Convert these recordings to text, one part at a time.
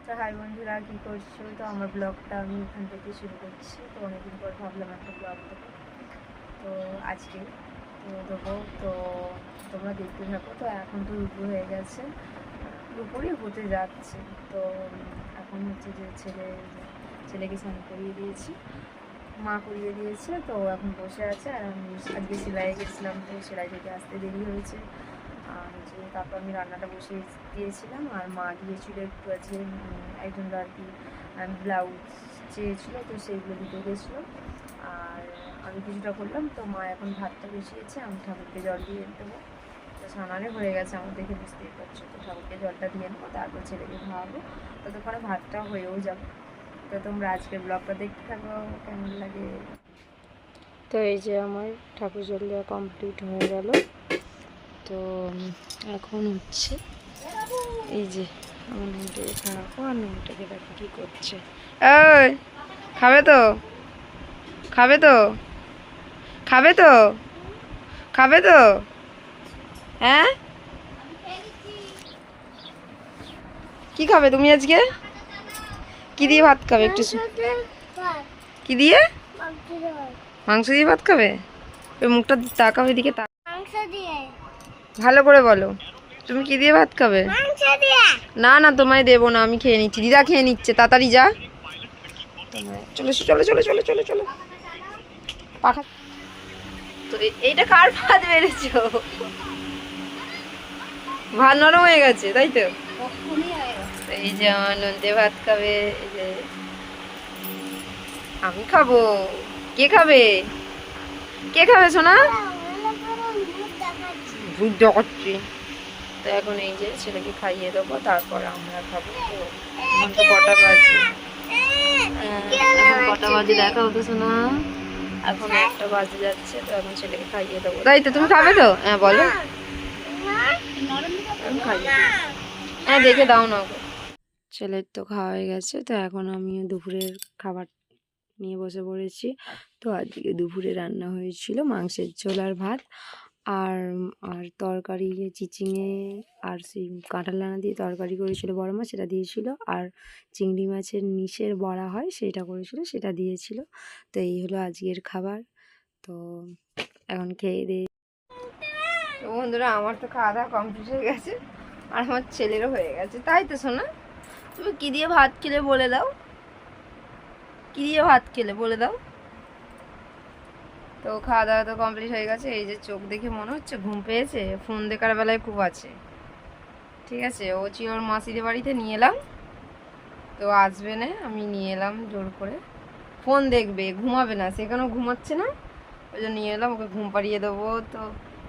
তো হাই বন্ধুরা, কী করছো? তো আমার ব্লগটা আমি এখান থেকে শুরু করছি। তো অনেকদিন পর ভাবলাম একটা ব্লগ দেবো, তো আজকে তো দেবো। তো তোমরা দেখতে থাকো। তো এখন তো দুপুর হয়ে গেছে, দুপুরই হতে যাচ্ছে। তো এখন হচ্ছে যে ছেলেকে স্নান করিয়ে দিয়েছি, মা করিয়ে দিয়েছে। তো এখন বসে আছে। আর আমি আজকে সেলাই গেছিলাম, তো সেলাই থেকে আসতে দেরি হয়েছে। আর হচ্ছে তারপর আমি রান্নাটা বসে দিয়েছিলাম। আর মা গিয়েছিল একটু আজকে একজনটা আর কি ব্লাউজ চেয়েছিলো, তো সেইগুলো দিতে গেছিলো। আর আমি কিছুটা করলাম। তো মা এখন ভাতটা বসিয়েছে, আমি ঠাকুরকে জল দিয়ে দেবো। তো স্নানে হয়ে গেছে আমার, দেখে বুঝতেই পারছো। তো ঠাকুরকে জলটা দিয়ে নেবো, তারপর ছেলেকে খাওয়াবো। ততক্ষণে ভাতটা হয়েও যাবে। তো তোমরা আজকের ব্লগটা দেখতে থাকো, কেমন লাগে। তো এই যে আমার ঠাকুর জল দেওয়া কমপ্লিট হয়ে গেল। তো এখন হচ্ছে এই যে আমার নুনটাকে খাওয়াবো। আর নুনটাকে দেখো কী করছে। এই খাবে তো, খাবে তো, খাবে তো, খাবে তো, হ্যাঁ কি খাবে তুমি আজকে? কি দিয়ে ভাত খাবে একটু? কি দিয়ে? মাংস দিয়ে ভাত খাবে? ওই মুখটা তাকাও, এদিকে ভালো করে বলো, তুমি কি দিয়ে ভাত খাবে? না না, তোমায় দেবো না, আমি খেয়ে নিচ্ছি। দিদা খেয়ে নিচ্ছে, তাড়াতাড়ি যা। চলো চলো চলো চলো চলো চলো পাখা। তো এইটা কার ভাত বেড়েছো? ভাত নরম হয়ে গেছে তাই তো? এই যে আমার নন্দে ভাত খাবে, এই যে আমি খাবো। কে খাবে? কে খাবে সোনা? ভূত দেখাচ্ছি। তো এখন এই যে ছেলেকে খাইয়ে দেবো, তারপর আমরা খাবো। তো এখন তো কটা বাজে? এখন কটা বাজে দেখাও তো সোনা। এখন 1টা বাজে যাচ্ছে। তো এখন ছেলেকে খাইয়ে দেবো, তাই তো? তুমি খাবে তো? হ্যাঁ বলো। হ্যাঁ দেখে দাও না ওকে। ছেলের তো খাওয়া হয়ে গেছে। তো এখন আমিও দুপুরের খাবার নিয়ে বসে পড়েছি। তো আজকে দুপুরে রান্না হয়েছিল মাংসের ঝোল আর ভাত, আর আর তরকারি চিচিঙে আর সেই কাঁঠাল দানা দিয়ে তরকারি করেছিল বড় মা, সেটা দিয়েছিল। আর চিংড়ি মাছের নিশের বড়া হয়, সেটা করেছিল, সেটা দিয়েছিল। তো এই হলো আজকের খাবার। তো এখন খেয়ে দিয়ে, তো বন্ধুরা আমার তো খাওয়া দাওয়া কমপ্লিট হয়ে গেছে, আর আমার ছেলেরও হয়ে গেছে। তাই তো শোনা, তুমি কি দিয়ে ভাত খেলে বলে দাও? কি দিয়ে ভাত খেলে বলে দাও? তো খাওয়া দাওয়া তো কমপ্লিট হয়ে গেছে। এই যে চোখ দেখে মনে হচ্ছে ঘুম পেয়েছে, ফোন দেখার বেলায় খুব আছে। ঠিক আছে, ও ওর মাসিদের বাড়িতে নিয়ে এলাম, তো আসবে না, আমি নিয়ে এলাম জোর করে। ফোন দেখবে, ঘুমাবে না, সেখানেও ঘুমাচ্ছে না, ওই জন্য নিয়ে এলাম। ওকে ঘুম পাড়িয়ে দেবো। তো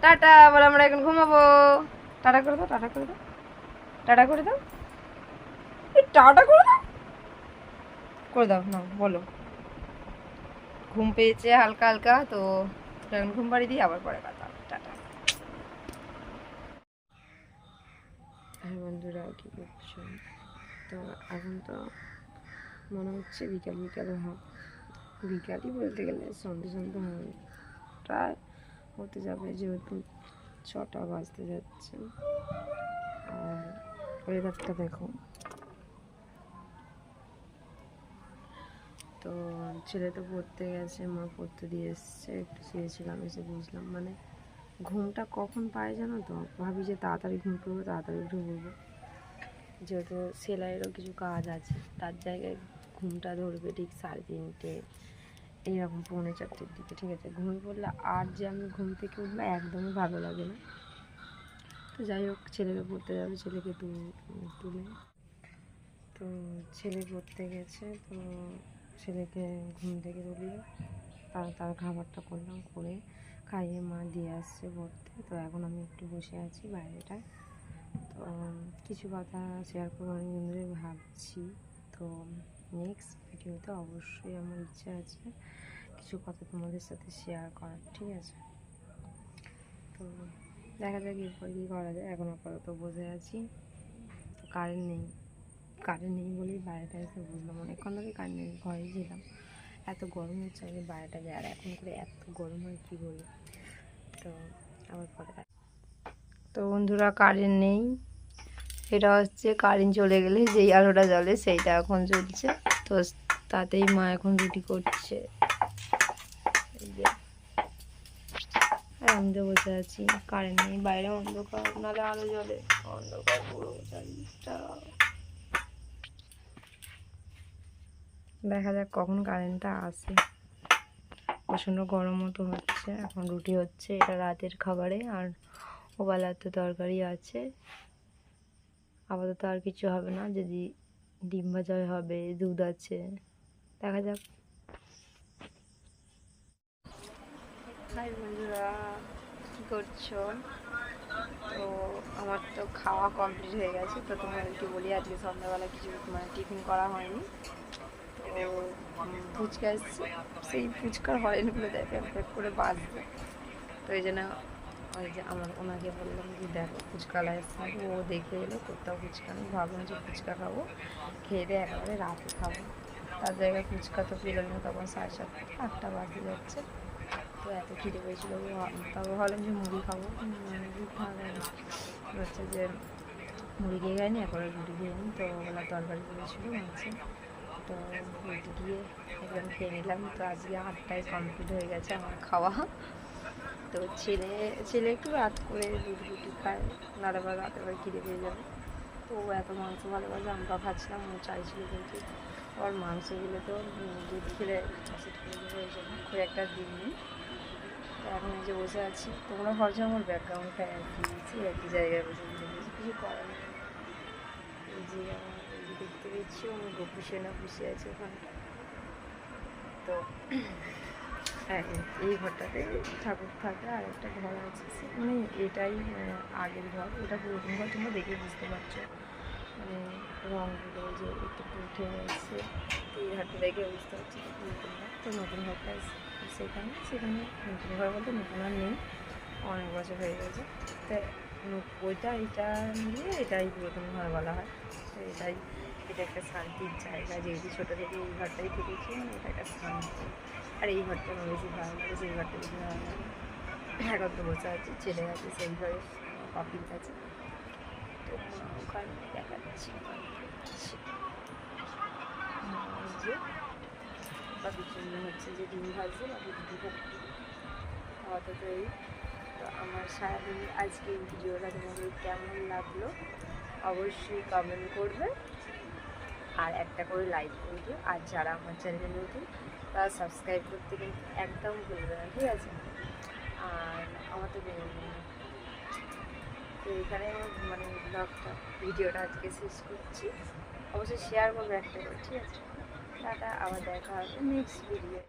টাটা, আবার আমরা এখন ঘুমাবো। টাটা করে দাও, টাটা করে দাও, টাটা করে দাও, টাটা করে দাও, করে দাও না বলো। ঘুম পেয়েছে হালকা হালকা, তো এখন ঘুম পাড়িয়ে দিই, আবার পরে কথা হবে। টাটা। হ্যাঁ বন্ধুরা, কী করছো? তো এখন তো মনে হচ্ছে বিকাল বিকাল হবে, বিকালই বলতে গেলে সন্ধ্যে সন্ধ্যে হবে, প্রায় হতে যাবে, যেহেতু 6টা বাজতে যাচ্ছে। আর ওয়েদারটা দেখো। তো ছেলে তো পড়তে গেছে, মা পড়তে দিয়ে এসছে, একটু শুয়েছিলাম, এসে বুঝলাম মানে ঘুমটা কখন পাই জানো তো? ভাবি যে তাড়াতাড়ি ঘুম পড়বো, তাড়াতাড়ি উঠে পড়বো, যেহেতু সেলাইয়েরও কিছু কাজ আছে, তার জায়গায় ঘুমটা ধরবে ঠিক 3:30 এইরকম, 3:45-4টের দিকে। ঠিক আছে, ঘুমিয়ে পড়লে আর যে আমি ঘুম থেকে উঠবো একদমই ভালো লাগে না। তো যাই হোক, ছেলেকে পড়তে যাবে, ছেলেকে তুলে। তো ছেলে পড়তে গেছে, তো ছেলেকে ঘুম থেকে তুলি, তার খাবারটা করলাম, করে খাইয়ে মা দিয়ে আসছে পড়তে। তো এখন আমি একটু বসে আছি বাইরেটায়। তো কিছু কথা শেয়ার করবো অনেকদিন ধরে ভাবছি। তো নেক্সট ভিডিওতে অবশ্যই আমার ইচ্ছা আছে কিছু কথা তোমাদের সাথে শেয়ার করার। ঠিক আছে, তো দেখা যাক এরপর কী করা যায়। এখন আপাতত বসে আছি। তো কারেন্ট নেই বলেই বাইরেটা এসে বুঝলাম, অনেকক্ষণ ধরে কারেন্ট নেই, ঘরেই ছিলাম। এত গরম হচ্ছে, আগে বাইরেটা যায়, আর এখন করে এত গরম হয় কী বলি। তো আবার পরে, তো বন্ধুরা কারেন্ট নেই, এটা হচ্ছে কারেন্ট চলে গেলে যেই আলোটা জ্বলে সেইটা এখন জ্বলছে। তো তাতেই মা এখন রুটি করছে। এই যে আমি তো বসে আছি, কারেন্ট নেই, বাইরে অন্ধকার, নাহলে আলো জ্বলে, অন্ধকার পুরো চারিদিকটা। দেখা যাক কখন কারেন্টটা আসে। প্রচণ্ড গরমও তো হচ্ছে। এখন রুটি হচ্ছে, এটা রাতের খাবারে, আর ওবেলার তো তরকারি আছে। আপাতত আর কিছু হবে না, যদি ডিম ভাজা হবে, দুধ আছে, দেখা যাক। হাই বন্ধুরা, কী করছো? তো আমার তো খাওয়া কমপ্লিট হয়ে গেছে। তো তোমাদেরকে বলি, আজকে সন্ধ্যাবেলা কিছু মানে টিফিন করা হয়নি। তো ফুচকা এসছে, সেই ফুচকার হরেনগুলো দেখে এক এক করে বাজবে। তো এই জন্য ওই যে ওনাকে বললাম যে দেখো ফুচকালা এসছে, ও দেখে এলো কোথাও ফুচকা নেই। ভাবলাম যে ফুচকা খাবো, খেয়ে দিয়ে একেবারে রাতে খাবো। তার জায়গায় ফুচকা তো পেলাম না, তখন 7:30 8টা বাজে যাচ্ছে। তো এত খিদে পেয়েছিলো, তারপর ভাবলাম যে মুড়ি খাবো, মুড়ি খাওয়া হচ্ছে যে মুড়ি খেয়ে খাইনি, একবার রুটি খেয়ে নিই। তো ওগুলো তরকারি করেছিলো মাছে, তো রুটি দিয়ে একদম খেয়ে নিলাম। তো আজকে 8টায় কমপ্লিট হয়ে গেছে আমার খাওয়া। তো ছেলে একটু রাত করে রুটি খায়, নাহলে আবার রাতে আবার খিদে পেয়ে যাবে। তো ও এত মাংস ভালোবাসে, আমরা খাচ্ছিলাম, ও চাইছিল, কিন্তু আবার মাংসগুলো তো দুধ খেলে অ্যাসিড করে দেবে, ওই জন্য খুব একটা দিইনি। তো এখন এই যে বসে আছি, তোমরা ভাবছো আমার ব্যাকগ্রাউন্ডটা একই জায়গায় বসে কিছু করার নেই। এই যে আমার দেখতে পেয়েছি, আমার গোপু সেনা বসে আছে ওখানে। তো হ্যাঁ, এই ঘরটাতে ঠাকুর থাকে, আর একটা ঘর আছে, মানে এটাই আগের ঘর। এটা পুরোনো ঘর, তোমরা দেখে বুঝতে পারছো, মানে রঙগুলো যে একটু উঠে গেছে। এই ঘরটা দেখে বুঝতে পারছি নতুন ঘর। তো নতুন ঘরটা সেখানে নতুন ঘর বলতে নতুন আর নেই, অনেক বছর হয়ে গেছে। তো এইটা মিলিয়ে এটাই পুরাতন ঘর বলা হয়। তো এটা একটা শান্তির জায়গা, যেহেতু ছোটো থেকে এই ঘরটাই থেকেছি, এটা একটা শান্তি। আর এই ঘরটা আমার বেশি ভালো লাগে, সেই ঘরটা বেশি ভালো লাগে। এখন তো বসে আছে, ছেলে আছে সেই ঘরে পাপির কাছে। তো ওখানে দেখাচ্ছি যে পাপির জন্য হচ্ছে যে ডিম ভাজছে, পাপি রুটি খাচ্ছে। আপাতত এই। তো আমার সারাদিন আজকে এই ভিডিওটা তোমাদের কেমন লাগলো অবশ্যই কমেন্ট করবে, আর একটা করে লাইক করবে। আর যারা আমার চ্যানেলে নতুন তারা সাবস্ক্রাইব করতে কিন্তু একদম ভুলবে না, ঠিক আছে? আর আমার তো এখানে আমার মানে ভিডিওটা আজকে শেষ করছি। অবশ্যই শেয়ার করবে একটা করে, ঠিক আছে? টাটা, আবার দেখা হবে নেক্সট ভিডিও।